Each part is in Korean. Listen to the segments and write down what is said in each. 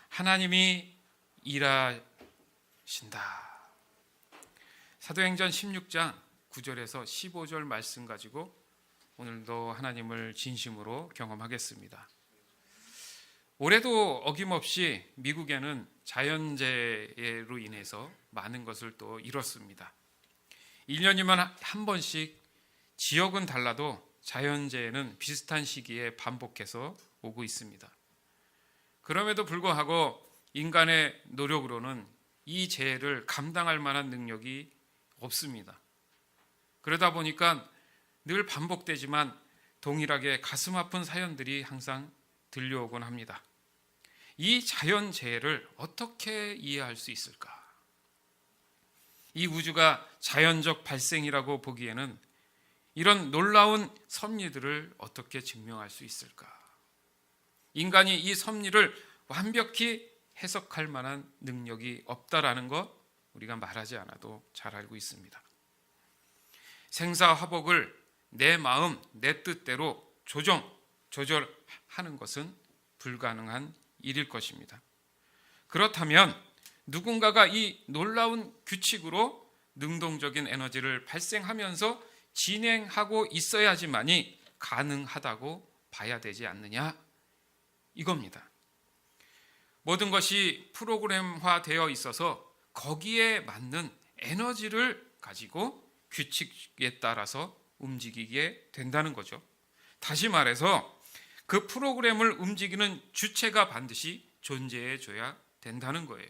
하나님이 일하신다. 사도행전 16장 9절에서 15절 말씀 가지고 오늘도 하나님을 진심으로 경험하겠습니다. 올해도 어김없이 미국에는 자연재해로 인해서 많은 것을 또 잃었습니다. 1년이면 한 번씩 지역은 달라도 자연재해는 비슷한 시기에 반복해서 오고 있습니다. 그럼에도 불구하고 인간의 노력으로는 이 재해를 감당할 만한 능력이 없습니다. 그러다 보니까 늘 반복되지만 동일하게 가슴 아픈 사연들이 항상 들려오곤 합니다. 이 자연재해를 어떻게 이해할 수 있을까? 이 우주가 자연적 발생이라고 보기에는 이런 놀라운 섭리들을 어떻게 증명할 수 있을까? 인간이 이 섭리를 완벽히 해석할 만한 능력이 없다라는 것 우리가 말하지 않아도 잘 알고 있습니다. 생사화복을 내 마음, 내 뜻대로 조절하는 것은 불가능한 일일 것입니다. 그렇다면 누군가가 이 놀라운 규칙으로 능동적인 에너지를 발생하면서 진행하고 있어야지만이 가능하다고 봐야 되지 않느냐? 이겁니다. 모든 것이 프로그램화되어 있어서 거기에 맞는 에너지를 가지고 규칙에 따라서 움직이게 된다는 거죠. 다시 말해서 그 프로그램을 움직이는 주체가 반드시 존재해 줘야 된다는 거예요.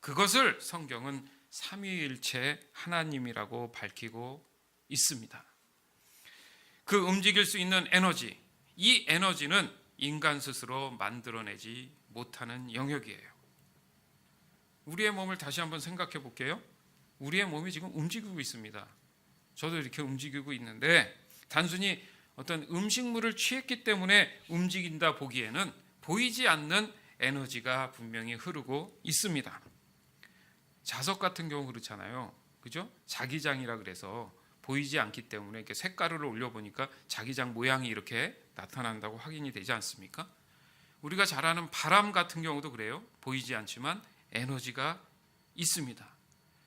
그것을 성경은 삼위일체 하나님이라고 밝히고 있습니다. 그 움직일 수 있는 에너지, 이 에너지는 인간 스스로 만들어내지 못하는 영역이에요. 우리의 몸을 다시 한번 생각해 볼게요. 우리의 몸이 지금 움직이고 있습니다. 저도 이렇게 움직이고 있는데 단순히 어떤 음식물을 취했기 때문에 움직인다 보기에는 보이지 않는 에너지가 분명히 흐르고 있습니다. 자석 같은 경우 그렇잖아요. 그죠? 자기장이라 그래서 보이지 않기 때문에 이렇게 색가루를 올려보니까 자기장 모양이 이렇게 나타난다고 확인이 되지 않습니까? 우리가 잘 아는 바람 같은 경우도 그래요. 보이지 않지만 에너지가 있습니다.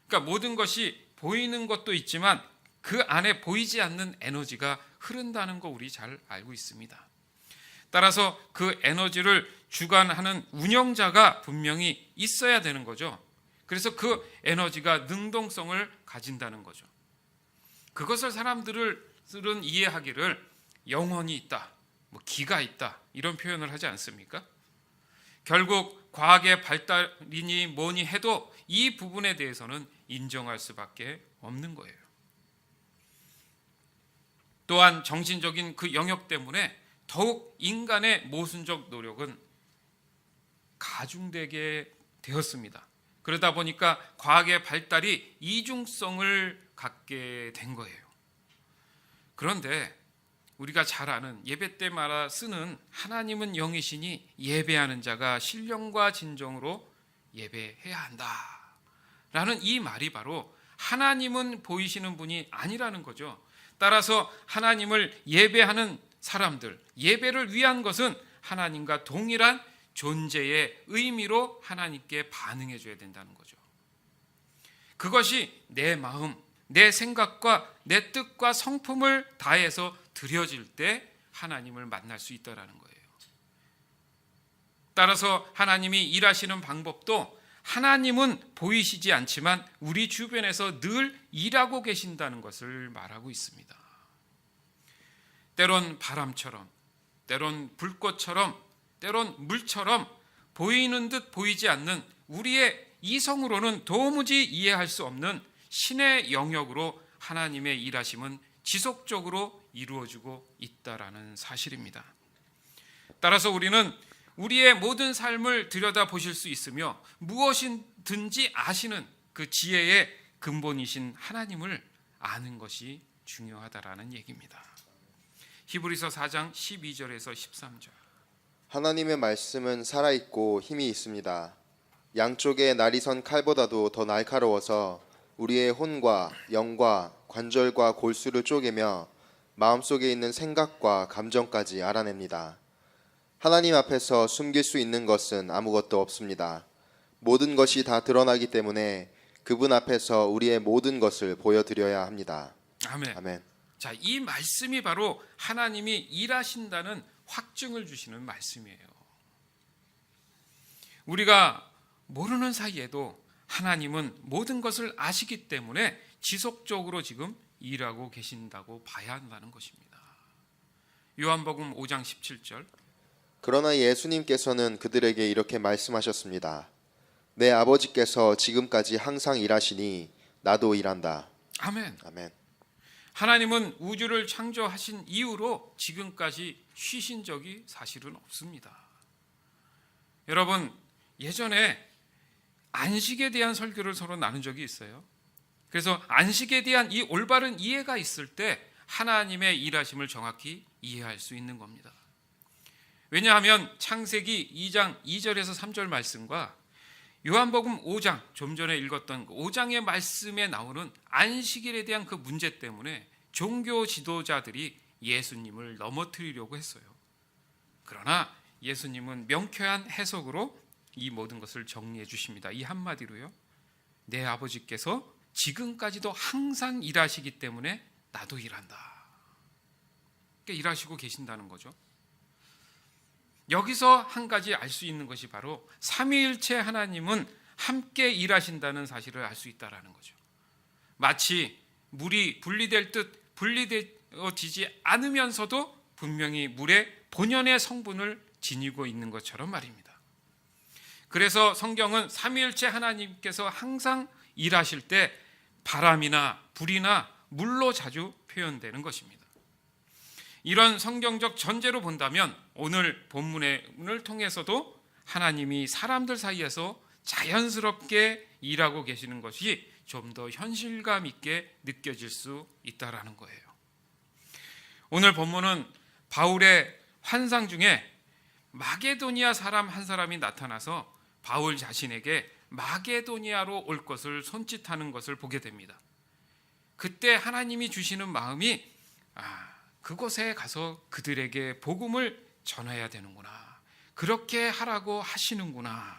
그러니까 모든 것이 보이는 것도 있지만 그 안에 보이지 않는 에너지가 흐른다는 거 우리 잘 알고 있습니다. 따라서 그 에너지를 주관하는 운영자가 분명히 있어야 되는 거죠. 그래서 그 에너지가 능동성을 가진다는 거죠. 그것을 사람들은 이해하기를 영혼이 있다, 기가 있다 이런 표현을 하지 않습니까? 결국 과학의 발달이니 뭐니 해도 이 부분에 대해서는 인정할 수밖에 없는 거예요. 또한 정신적인 그 영역 때문에 더욱 인간의 모순적 노력은 가중되게 되었습니다. 그러다 보니까 과학의 발달이 이중성을 갖게 된 거예요. 그런데 우리가 잘 아는 예배 때마다 쓰는 하나님은 영이시니 예배하는 자가 신령과 진정으로 예배해야 한다 라는 이 말이 바로 하나님은 보이시는 분이 아니라는 거죠. 따라서 하나님을 예배하는 사람들, 예배를 위한 것은 하나님과 동일한 존재의 의미로 하나님께 반응해 줘야 된다는 거죠. 그것이 내 마음, 내 생각과 내 뜻과 성품을 다해서 드려질 때 하나님을 만날 수 있다는 거예요. 따라서 하나님이 일하시는 방법도 하나님은 보이시지 않지만 우리 주변에서 늘 일하고 계신다는 것을 말하고 있습니다. 때론 바람처럼, 때론 불꽃처럼, 때론 물처럼 보이는 듯 보이지 않는 우리의 이성으로는 도무지 이해할 수 없는 신의 영역으로 하나님의 일하심은 지속적으로 이루어지고 있다라는 사실입니다. 따라서 우리는 우리의 모든 삶을 들여다보실 수 있으며 무엇이든지 아시는 그 지혜의 근본이신 하나님을 아는 것이 중요하다라는 얘기입니다. 히브리서 4장 12절에서 13절. 하나님의 말씀은 살아있고 힘이 있습니다. 양쪽에 날이 선 칼보다도 더 날카로워서 우리의 혼과 영과 관절과 골수를 쪼개며 마음속에 있는 생각과 감정까지 알아냅니다. 하나님 앞에서 숨길 수 있는 것은 아무것도 없습니다. 모든 것이 다 드러나기 때문에 그분 앞에서 우리의 모든 것을 보여드려야 합니다. 아멘. 아멘. 자, 이 말씀이 바로 하나님이 일하신다는 확증을 주시는 말씀이에요. 우리가 모르는 사이에도 하나님은 모든 것을 아시기 때문에 지속적으로 지금 일하고 계신다고 봐야 한다는 것입니다. 요한복음 5장 17절. 그러나 예수님께서는 그들에게 이렇게 말씀하셨습니다. 내 아버지께서 지금까지 항상 일하시니 나도 일한다. 아멘. 아멘. 하나님은 우주를 창조하신 이후로 지금까지 쉬신 적이 사실은 없습니다. 여러분, 예전에 안식에 대한 설교를 서로 나눈 적이 있어요. 그래서 안식에 대한 이 올바른 이해가 있을 때 하나님의 일하심을 정확히 이해할 수 있는 겁니다. 왜냐하면 창세기 2장 2절에서 3절 말씀과 요한복음 5장, 좀 전에 읽었던 5장의 말씀에 나오는 안식일에 대한 그 문제 때문에 종교 지도자들이 예수님을 넘어뜨리려고 했어요. 그러나 예수님은 명쾌한 해석으로 이 모든 것을 정리해 주십니다. 이 한마디로요. 내 아버지께서 지금까지도 항상 일하시기 때문에 나도 일한다. 그러니까 일하시고 계신다는 거죠. 여기서 한 가지 알 수 있는 것이 바로 삼위일체 하나님은 함께 일하신다는 사실을 알 수 있다는 거죠. 마치 물이 분리될 듯 분리되어지지 않으면서도 분명히 물의 본연의 성분을 지니고 있는 것처럼 말입니다. 그래서 성경은 삼위일체 하나님께서 항상 일하실 때 바람이나 불이나 물로 자주 표현되는 것입니다. 이런 성경적 전제로 본다면 오늘 본문을 통해서도 하나님이 사람들 사이에서 자연스럽게 일하고 계시는 것이 좀 더 현실감 있게 느껴질 수 있다라는 거예요. 오늘 본문은 바울의 환상 중에 마게도니아 사람 한 사람이 나타나서 바울 자신에게 마게도니아로 올 것을 손짓하는 것을 보게 됩니다. 그때 하나님이 주시는 마음이 그곳에 가서 그들에게 복음을 전해야 되는구나. 그렇게 하라고 하시는구나.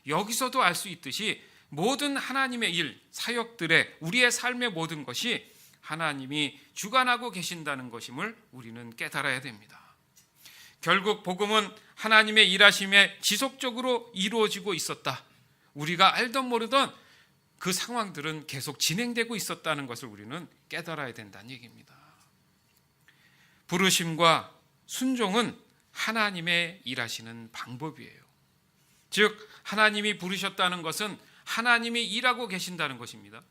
여기서도 알 수 있듯이 모든 하나님의 일, 사역들의 우리의 삶의 모든 것이 하나님이 주관하고 계신다는 것임을 우리는 깨달아야 됩니다. 결국 복음은 하나님의 일하심에 지속적으로 이루어지고 있었다. 우리가 알던 모르던 그 상황들은 계속 진행되고 있었다는 것을 우리는 깨달아야 된다는 얘기입니다. 부르심과 순종은 하나님의 일하시는 방법이에요. 즉 하나님이 부르셨다는 것은 하나님이 일하고 계신다는 것입니다.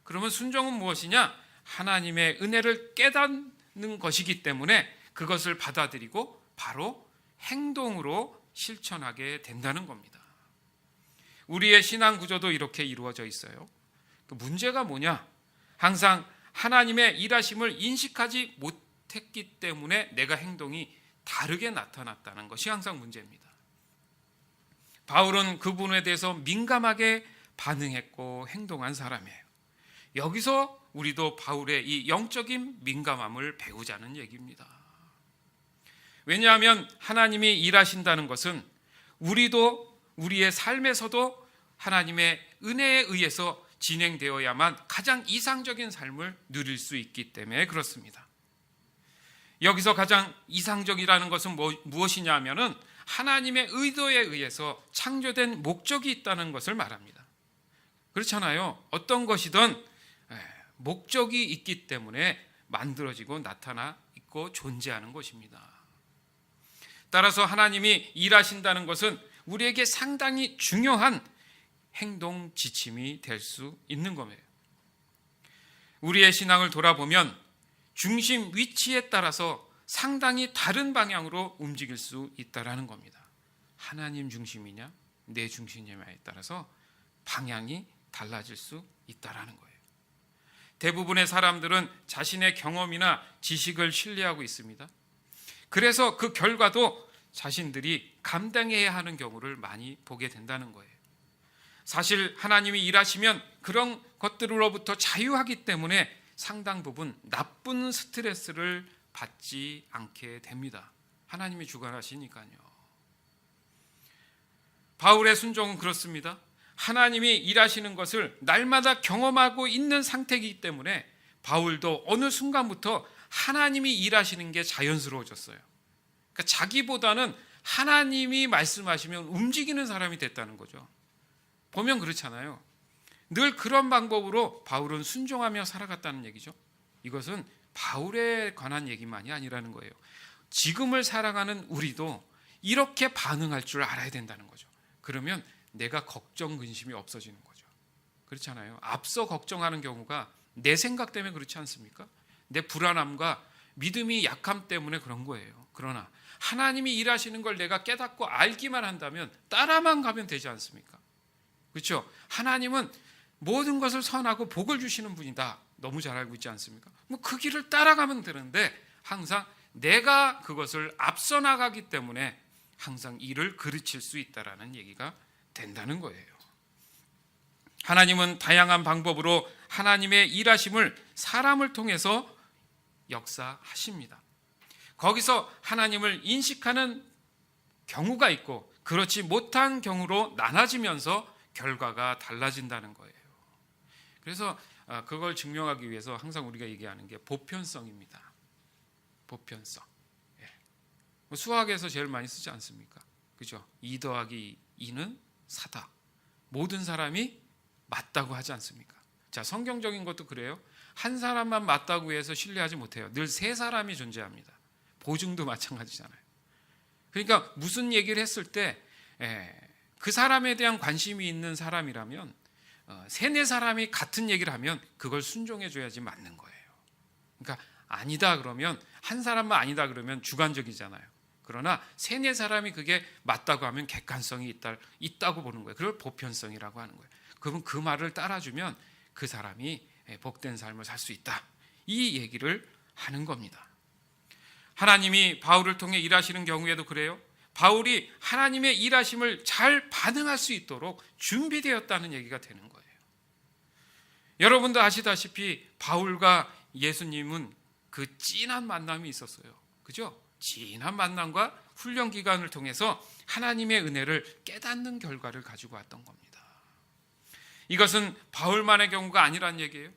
그러면 순종은 무엇이냐? 하나님의 은혜를 깨닫는 것이기 때문에 그것을 받아들이고 바로 행동으로 실천하게 된다는 겁니다. 우리의 신앙 구조도 이렇게 이루어져 있어요. 그 문제가 뭐냐? 항상 하나님의 일하심을 인식하지 못했기 때문에 내가 행동이 다르게 나타났다는 것이 항상 문제입니다. 바울은 그 부분에 대해서 민감하게 반응했고 행동한 사람이에요. 여기서 우리도 바울의 이 영적인 민감함을 배우자는 얘기입니다. 왜냐하면 하나님이 일하신다는 것은 우리도 우리의 삶에서도 하나님의 은혜에 의해서 진행되어야만 가장 이상적인 삶을 누릴 수 있기 때문에 그렇습니다. 여기서 가장 이상적이라는 것은 무엇이냐 하면은 하나님의 의도에 의해서 창조된 목적이 있다는 것을 말합니다. 그렇잖아요. 어떤 것이든 목적이 있기 때문에 만들어지고 나타나 있고 존재하는 것입니다. 따라서 하나님이 일하신다는 것은 우리에게 상당히 중요한 행동 지침이 될 수 있는 거예요. 우리의 신앙을 돌아보면 중심 위치에 따라서 상당히 다른 방향으로 움직일 수 있다라는 겁니다. 하나님 중심이냐 내 중심이냐에 따라서 방향이 달라질 수 있다라는 거예요. 대부분의 사람들은 자신의 경험이나 지식을 신뢰하고 있습니다. 그래서 그 결과도 자신들이 감당해야 하는 경우를 많이 보게 된다는 거예요. 사실 하나님이 일하시면 그런 것들로부터 자유하기 때문에 상당 부분 나쁜 스트레스를 받지 않게 됩니다. 하나님이 주관하시니까요. 바울의 순종은 그렇습니다. 하나님이 일하시는 것을 날마다 경험하고 있는 상태이기 때문에 바울도 어느 순간부터 하나님이 일하시는 게 자연스러워졌어요. 그러니까 자기보다는 하나님이 말씀하시면 움직이는 사람이 됐다는 거죠. 보면 그렇잖아요. 늘 그런 방법으로 바울은 순종하며 살아갔다는 얘기죠. 이것은 바울에 관한 얘기만이 아니라는 거예요. 지금을 살아가는 우리도 이렇게 반응할 줄 알아야 된다는 거죠. 그러면 내가 걱정, 근심이 없어지는 거죠. 그렇잖아요. 앞서 걱정하는 경우가 내 생각 때문에 그렇지 않습니까? 내 불안함과 믿음이 약함 때문에 그런 거예요. 그러나 하나님이 일하시는 걸 내가 깨닫고 알기만 한다면 따라만 가면 되지 않습니까? 그렇죠? 하나님은 모든 것을 선하고 복을 주시는 분이다. 너무 잘 알고 있지 않습니까? 뭐 그 길을 따라가면 되는데 항상 내가 그것을 앞서 나가기 때문에 항상 일을 그르칠 수 있다라는 얘기가 된다는 거예요. 하나님은 다양한 방법으로 하나님의 일하심을 사람을 통해서 역사하십니다. 거기서 하나님을 인식하는 경우가 있고 그렇지 못한 경우로 나눠지면서 결과가 달라진다는 거예요. 그래서 그걸 증명하기 위해서 항상 우리가 얘기하는 게 보편성입니다. 보편성. 수학에서 제일 많이 쓰지 않습니까? 그죠? 2 더하기 2는 4다. 모든 사람이 맞다고 하지 않습니까? 자, 성경적인 것도 그래요. 한 사람만 맞다고 해서 신뢰하지 못해요. 늘 세 사람이 존재합니다. 보증도 마찬가지잖아요. 그러니까 무슨 얘기를 했을 때 그 사람에 대한 관심이 있는 사람이라면 세네 사람이 같은 얘기를 하면 그걸 순종해 줘야지 맞는 거예요. 그러니까 아니다 그러면 한 사람만 아니다 그러면 주관적이잖아요. 그러나 세네 사람이 그게 맞다고 하면 객관성이 있다고 보는 거예요. 그걸 보편성이라고 하는 거예요. 그러면 그 말을 따라주면 그 사람이 복된 삶을 살 수 있다. 이 얘기를 하는 겁니다. 하나님이 바울을 통해 일하시는 경우에도 그래요. 바울이 하나님의 일하심을 잘 반응할 수 있도록 준비되었다는 얘기가 되는 거예요. 여러분도 아시다시피 바울과 예수님은 그 진한 만남이 있었어요. 그죠? 진한 만남과 훈련 기간을 통해서 하나님의 은혜를 깨닫는 결과를 가지고 왔던 겁니다. 이것은 바울만의 경우가 아니란 얘기예요.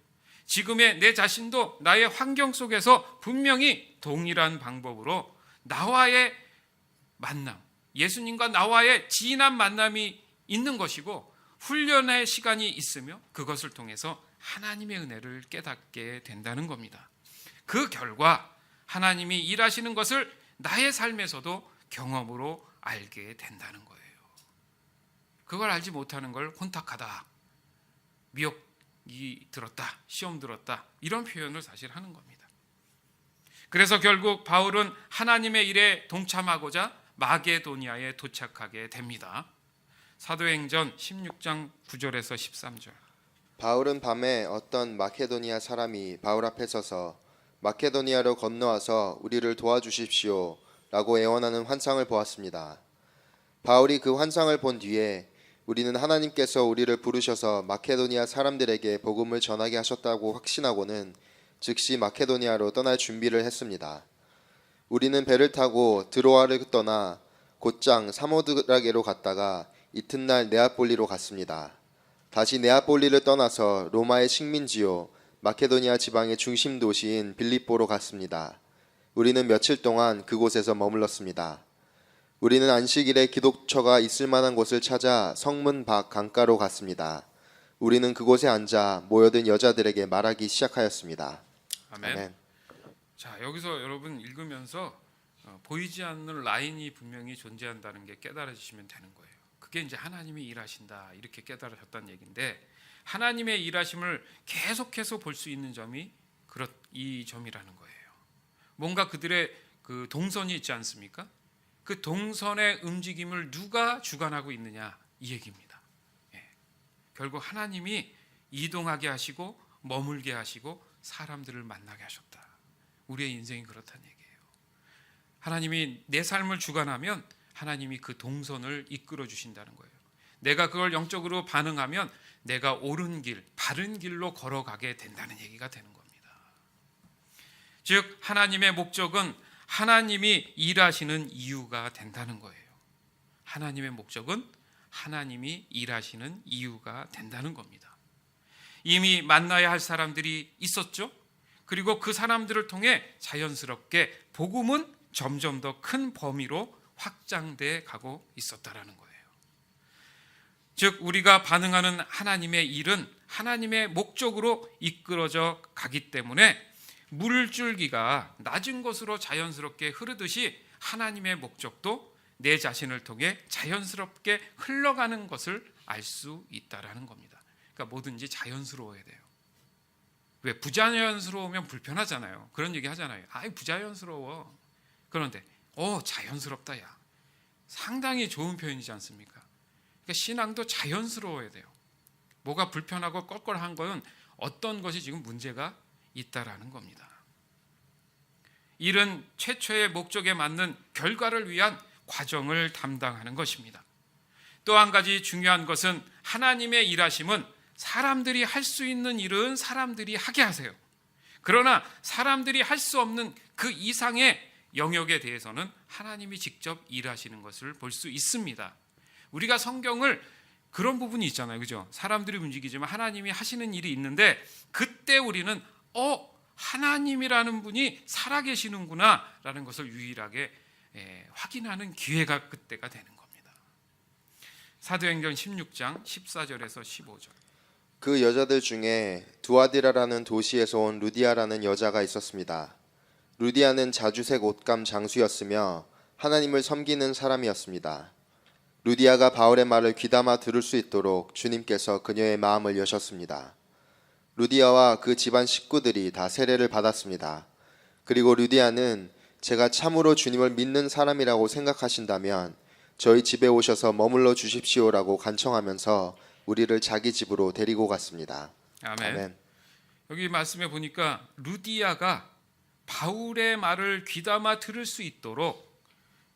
지금의 내 자신도 나의 환경 속에서 분명히 동일한 방법으로 나와의 만남, 예수님과 나와의 진한 만남이 있는 것이고 훈련의 시간이 있으며 그것을 통해서 하나님의 은혜를 깨닫게 된다는 겁니다. 그 결과 하나님이 일하시는 것을 나의 삶에서도 경험으로 알게 된다는 거예요. 그걸 알지 못하는 걸 혼탁하다, 미혹이 들었다, 시험 들었다 이런 표현을 사실 하는 겁니다. 그래서 결국 바울은 하나님의 일에 동참하고자 마게도니아에 도착하게 됩니다. 사도행전 16장 9절에서 13절. 바울은 밤에 어떤 마케도니아 사람이 바울 앞에 서서 마케도니아로 건너와서 우리를 도와주십시오 라고 애원하는 환상을 보았습니다. 바울이 그 환상을 본 뒤에 우리는 하나님께서 우리를 부르셔서 마케도니아 사람들에게 복음을 전하게 하셨다고 확신하고는 즉시 마케도니아로 떠날 준비를 했습니다. 우리는 배를 타고 드로아를 떠나 곧장 사모드라게로 갔다가 이튿날 네아폴리로 갔습니다. 다시 네아폴리를 떠나서 로마의 식민지요 마케도니아 지방의 중심 도시인 빌립보로 갔습니다. 우리는 며칠 동안 그곳에서 머물렀습니다. 우리는 안식일에 기독처가 있을 만한 곳을 찾아 성문 밖 강가로 갔습니다. 우리는 그곳에 앉아 모여든 여자들에게 말하기 시작하였습니다. 아멘. 자, 여기서 여러분 읽으면서 보이지 않는 라인이 분명히 존재한다는 게 깨달아지시면 되는 거예요. 그게 이제 하나님이 일하신다 이렇게 깨달으셨다는 얘기인데 하나님의 일하심을 계속해서 볼 수 있는 점이 이 점이라는 거예요. 뭔가 그들의 그 동선이 있지 않습니까? 그 동선의 움직임을 누가 주관하고 있느냐 이 얘기입니다. 결국 하나님이 이동하게 하시고 머물게 하시고 사람들을 만나게 하셨다. 우리의 인생이 그렇다는 얘기예요. 하나님이 내 삶을 주관하면 하나님이 그 동선을 이끌어 주신다는 거예요. 내가 그걸 영적으로 반응하면 내가 옳은 길, 바른 길로 걸어가게 된다는 얘기가 되는 겁니다. 즉 하나님의 목적은 하나님이 일하시는 이유가 된다는 거예요. 하나님의 목적은 하나님이 일하시는 이유가 된다는 겁니다. 이미 만나야 할 사람들이 있었죠. 그리고 그 사람들을 통해 자연스럽게 복음은 점점 더 큰 범위로 확장돼 가고 있었다라는 거예요. 즉 우리가 반응하는 하나님의 일은 하나님의 목적으로 이끌어져 가기 때문에 물줄기가 낮은 곳으로 자연스럽게 흐르듯이 하나님의 목적도 내 자신을 통해 자연스럽게 흘러가는 것을 알 수 있다라는 겁니다. 그러니까 뭐든지 자연스러워야 돼요. 왜 부자연스러우면 불편하잖아요. 그런 얘기 하잖아요. 아이 부자연스러워. 그런데 자연스럽다 야. 상당히 좋은 표현이지 않습니까? 그러니까 신앙도 자연스러워야 돼요. 뭐가 불편하고 껄껄한 것은 어떤 것이 지금 문제가 있다라는 겁니다. 일은 최초의 목적에 맞는 결과를 위한 과정을 담당하는 것입니다. 또 한 가지 중요한 것은 하나님의 일하심은 사람들이 할 수 있는 일은 사람들이 하게 하세요. 그러나 사람들이 할 수 없는 그 이상의 영역에 대해서는 하나님이 직접 일하시는 것을 볼 수 있습니다. 우리가 성경을 그런 부분이 있잖아요. 그죠? 사람들이 움직이지만 하나님이 하시는 일이 있는데 그때 우리는 하나님이라는 분이 살아계시는구나 라는 것을 유일하게 확인하는 기회가 그때가 되는 겁니다. 사도행전 16장 14절에서 15절. 그 여자들 중에 두아디라라는 도시에서 온 루디아라는 여자가 있었습니다. 루디아는 자주색 옷감 장수였으며 하나님을 섬기는 사람이었습니다. 루디아가 바울의 말을 귀담아 들을 수 있도록 주님께서 그녀의 마음을 여셨습니다. 루디아와 그 집안 식구들이 다 세례를 받았습니다. 그리고 루디아는 제가 참으로 주님을 믿는 사람이라고 생각하신다면 저희 집에 오셔서 머물러 주십시오라고 간청하면서 우리를 자기 집으로 데리고 갔습니다. 아멘. 여기 말씀에 보니까 루디아가 바울의 말을 귀담아 들을 수 있도록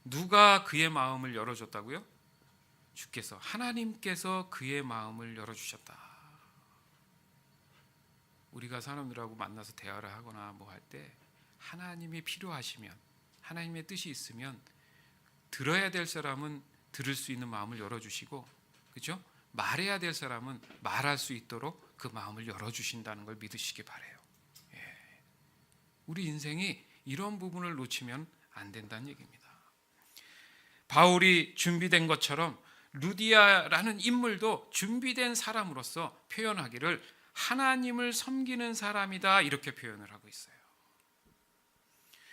누가 그의 마음을 열어줬다고요? 주께서, 하나님께서 그의 마음을 열어주셨다. 우리가 사람들하고 만나서 대화를 하거나 뭐 할 때 하나님이 필요하시면, 하나님의 뜻이 있으면 들어야 될 사람은 들을 수 있는 마음을 열어주시고, 그렇죠? 말해야 될 사람은 말할 수 있도록 그 마음을 열어주신다는 걸 믿으시기 바래요. 우리 인생이 이런 부분을 놓치면 안 된다는 얘기입니다. 바울이 준비된 것처럼 루디아라는 인물도 준비된 사람으로서 표현하기를 하나님을 섬기는 사람이다 이렇게 표현을 하고 있어요.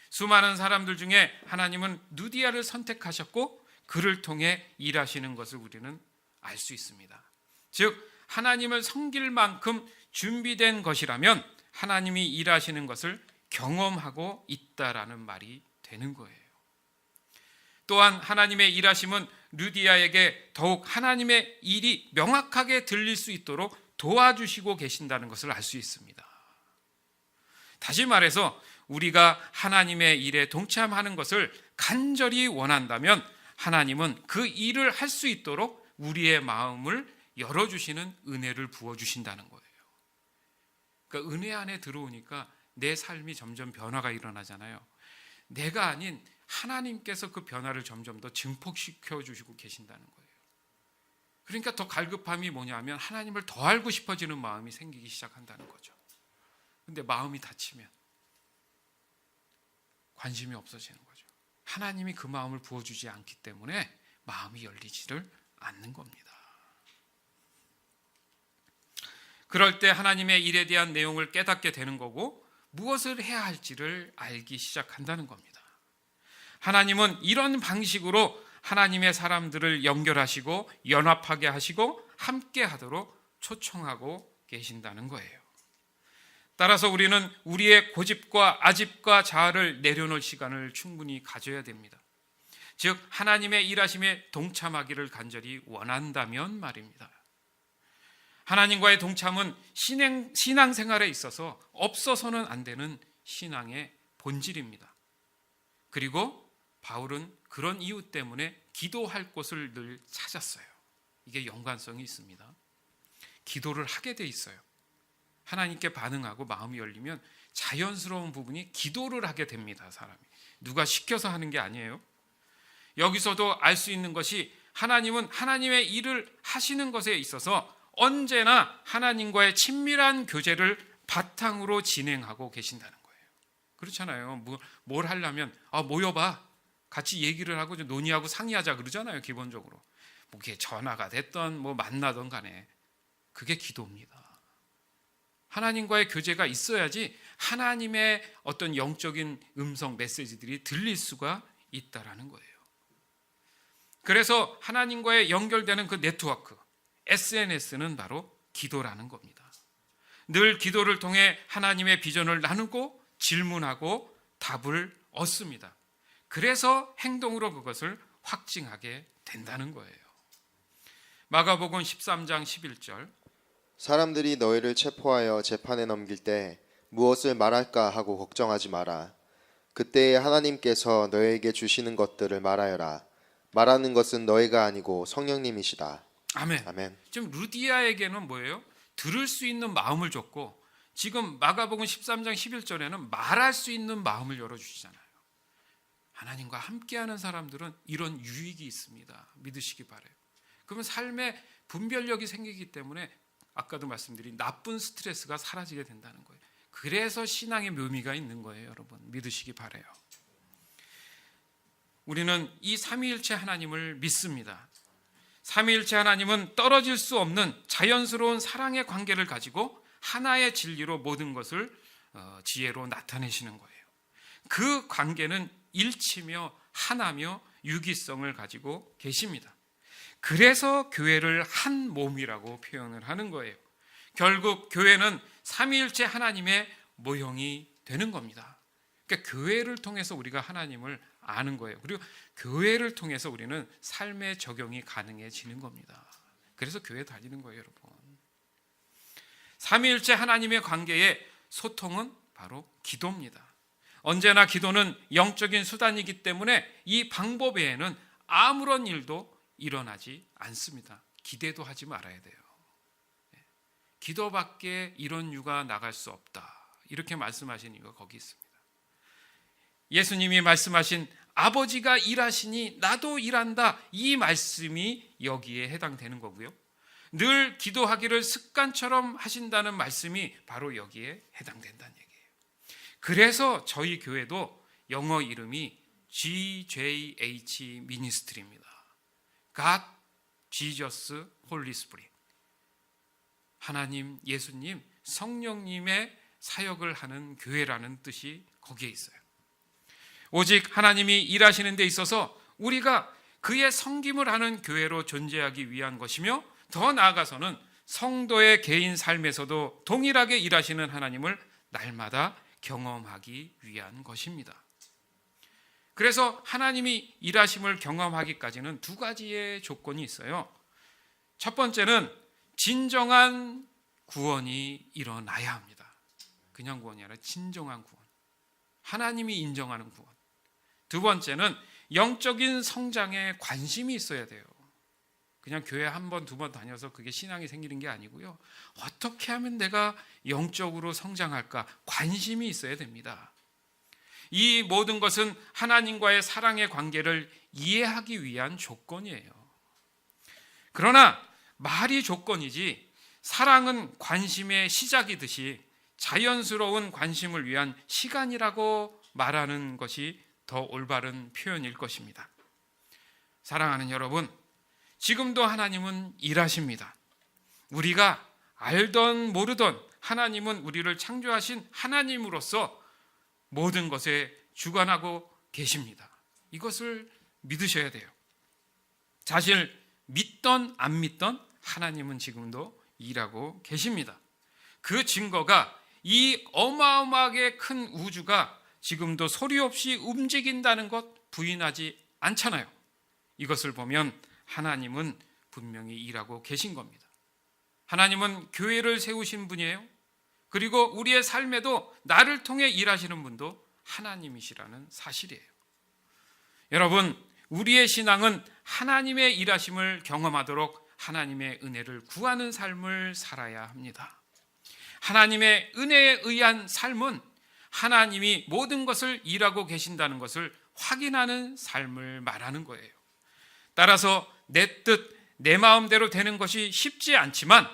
수많은 사람들 중에 하나님은 루디아를 선택하셨고 그를 통해 일하시는 것을 우리는 알 수 있습니다. 즉 하나님을 섬길 만큼 준비된 것이라면 하나님이 일하시는 것을 경험하고 있다라는 말이 되는 거예요. 또한 하나님의 일하심은 루디아에게 더욱 하나님의 일이 명확하게 들릴 수 있도록 도와주시고 계신다는 것을 알 수 있습니다. 다시 말해서 우리가 하나님의 일에 동참하는 것을 간절히 원한다면 하나님은 그 일을 할 수 있도록 우리의 마음을 열어주시는 은혜를 부어주신다는 거예요. 그러니까 은혜 안에 들어오니까 내 삶이 점점 변화가 일어나잖아요. 내가 아닌 하나님께서 그 변화를 점점 더 증폭시켜 주시고 계신다는 거예요. 그러니까 더 갈급함이 뭐냐면 하나님을 더 알고 싶어지는 마음이 생기기 시작한다는 거죠. 근데 마음이 닫히면 관심이 없어지는 거죠. 하나님이 그 마음을 부어주지 않기 때문에 마음이 열리지를 않는 겁니다. 그럴 때 하나님의 일에 대한 내용을 깨닫게 되는 거고 무엇을 해야 할지를 알기 시작한다는 겁니다. 하나님은 이런 방식으로 하나님의 사람들을 연결하시고 연합하게 하시고 함께 하도록 초청하고 계신다는 거예요. 따라서 우리는 우리의 고집과 아집과 자아를 내려놓을 시간을 충분히 가져야 됩니다. 즉 하나님의 일하심에 동참하기를 간절히 원한다면 말입니다. 하나님과의 동참은 신앙생활에 있어서 없어서는 안 되는 신앙의 본질입니다. 그리고 바울은 그런 이유 때문에 기도할 곳을 늘 찾았어요. 이게 연관성이 있습니다. 기도를 하게 돼 있어요. 하나님께 반응하고 마음이 열리면 자연스러운 부분이 기도를 하게 됩니다. 사람이 누가 시켜서 하는 게 아니에요. 여기서도 알 수 있는 것이 하나님은 하나님의 일을 하시는 것에 있어서 언제나 하나님과의 친밀한 교제를 바탕으로 진행하고 계신다는 거예요. 그렇잖아요. 뭘 하려면 모여봐, 같이 얘기를 하고 좀 논의하고 상의하자 그러잖아요. 기본적으로 뭐 그게 전화가 됐던 뭐 만나던 간에 그게 기도입니다. 하나님과의 교제가 있어야지 하나님의 어떤 영적인 음성 메시지들이 들릴 수가 있다라는 거예요. 그래서 하나님과의 연결되는 그 네트워크, SNS는 바로 기도라는 겁니다. 늘 기도를 통해 하나님의 비전을 나누고 질문하고 답을 얻습니다. 그래서 행동으로 그것을 확증하게 된다는 거예요. 마가복음 13장 11절, 사람들이 너희를 체포하여 재판에 넘길 때 무엇을 말할까 하고 걱정하지 마라. 그때에 하나님께서 너희에게 주시는 것들을 말하여라. 말하는 것은 너희가 아니고 성령님이시다. 아멘. 아멘. 지금 루디아에게는 뭐예요? 들을 수 있는 마음을 줬고, 지금 마가복음 13장 11절에는 말할 수 있는 마음을 열어주시잖아요. 하나님과 함께하는 사람들은 이런 유익이 있습니다. 믿으시기 바라요. 그러면 삶에 분별력이 생기기 때문에 아까도 말씀드린 나쁜 스트레스가 사라지게 된다는 거예요. 그래서 신앙의 묘미가 있는 거예요. 여러분 믿으시기 바라요. 우리는 이 삼위일체 하나님을 믿습니다. 삼위일체 하나님은 떨어질 수 없는 자연스러운 사랑의 관계를 가지고 하나의 진리로 모든 것을 지혜로 나타내시는 거예요. 그 관계는 일치며 하나며 유기성을 가지고 계십니다. 그래서 교회를 한 몸이라고 표현을 하는 거예요. 결국 교회는 삼위일체 하나님의 모형이 되는 겁니다. 그러니까 교회를 통해서 우리가 하나님을 아는 거예요. 그리고 교회를 통해서 우리는 삶의 적용이 가능해지는 겁니다. 그래서 교회 다니는 거예요, 여러분. 삼위일체 하나님의 관계의 소통은 바로 기도입니다. 언제나 기도는 영적인 수단이기 때문에 이 방법 외에는 아무런 일도 일어나지 않습니다. 기대도 하지 말아야 돼요. 기도밖에 이런 유가 나갈 수 없다. 이렇게 말씀하신 이유가 거기 있습니다. 예수님이 말씀하신 아버지가 일하시니 나도 일한다. 이 말씀이 여기에 해당되는 거고요. 늘 기도하기를 습관처럼 하신다는 말씀이 바로 여기에 해당된다는 얘기예요. 그래서 저희 교회도 영어 이름이 GJH 미니스트리입니다. God, Jesus, Holy Spirit. 하나님, 예수님, 성령님의 사역을 하는 교회라는 뜻이 거기에 있어요. 오직 하나님이 일하시는 데 있어서 우리가 그의 섬김을 하는 교회로 존재하기 위한 것이며, 더 나아가서는 성도의 개인 삶에서도 동일하게 일하시는 하나님을 날마다 경험하기 위한 것입니다. 그래서 하나님이 일하심을 경험하기까지는 두 가지의 조건이 있어요. 첫 번째는 진정한 구원이 일어나야 합니다. 그냥 구원이 아니라 진정한 구원. 하나님이 인정하는 구원. 두 번째는 영적인 성장에 관심이 있어야 돼요. 그냥 교회 한 번, 두 번 다녀서 그게 신앙이 생기는 게 아니고요. 어떻게 하면 내가 영적으로 성장할까? 관심이 있어야 됩니다. 이 모든 것은 하나님과의 사랑의 관계를 이해하기 위한 조건이에요. 그러나 말이 조건이지 사랑은 관심의 시작이듯이 자연스러운 관심을 위한 시간이라고 말하는 것이 더 올바른 표현일 것입니다. 사랑하는 여러분, 지금도 하나님은 일하십니다. 우리가 알던 모르던 하나님은 우리를 창조하신 하나님으로서 모든 것에 주관하고 계십니다. 이것을 믿으셔야 돼요. 사실 믿던 안 믿던 하나님은 지금도 일하고 계십니다. 그 증거가 이 어마어마하게 큰 우주가 지금도 소리 없이 움직인다는 것 부인하지 않잖아요. 이것을 보면 하나님은 분명히 일하고 계신 겁니다. 하나님은 교회를 세우신 분이에요. 그리고 우리의 삶에도 나를 통해 일하시는 분도 하나님이시라는 사실이에요. 여러분, 우리의 신앙은 하나님의 일하심을 경험하도록 하나님의 은혜를 구하는 삶을 살아야 합니다. 하나님의 은혜에 의한 삶은 하나님이 모든 것을 일하고 계신다는 것을 확인하는 삶을 말하는 거예요. 따라서 내 뜻, 내 마음대로 되는 것이 쉽지 않지만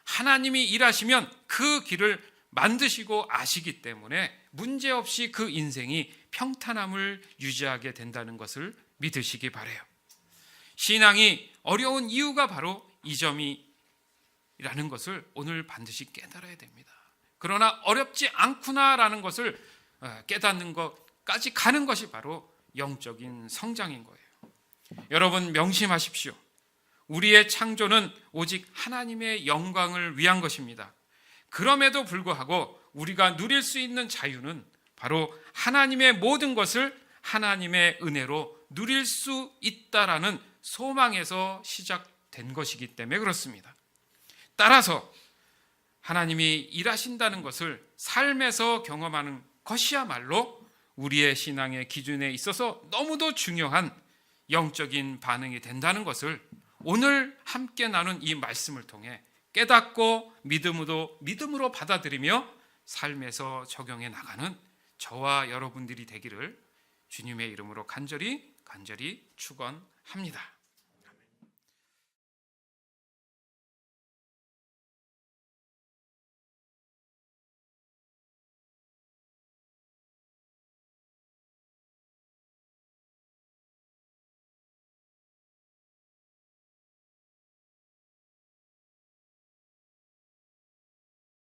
하나님이 일하시면 그 길을 만드시고 아시기 때문에 문제없이 그 인생이 평탄함을 유지하게 된다는 것을 믿으시기 바라요. 신앙이 어려운 이유가 바로 이 점이라는 것을 오늘 반드시 깨달아야 됩니다. 그러나 어렵지 않구나라는 것을 깨닫는 것까지 가는 것이 바로 영적인 성장인 거예요. 여러분 명심하십시오. 우리의 창조는 오직 하나님의 영광을 위한 것입니다. 그럼에도 불구하고 우리가 누릴 수 있는 자유는 바로 하나님의 모든 것을 하나님의 은혜로 누릴 수 있다라는 소망에서 시작된 것이기 때문에 그렇습니다. 따라서 하나님이 일하신다는 것을 삶에서 경험하는 것이야말로 우리의 신앙의 기준에 있어서 너무도 중요한 영적인 반응이 된다는 것을 오늘 함께 나눈 이 말씀을 통해 깨닫고 믿음으로 받아들이며 삶에서 적용해 나가는 저와 여러분들이 되기를 주님의 이름으로 간절히 축원합니다.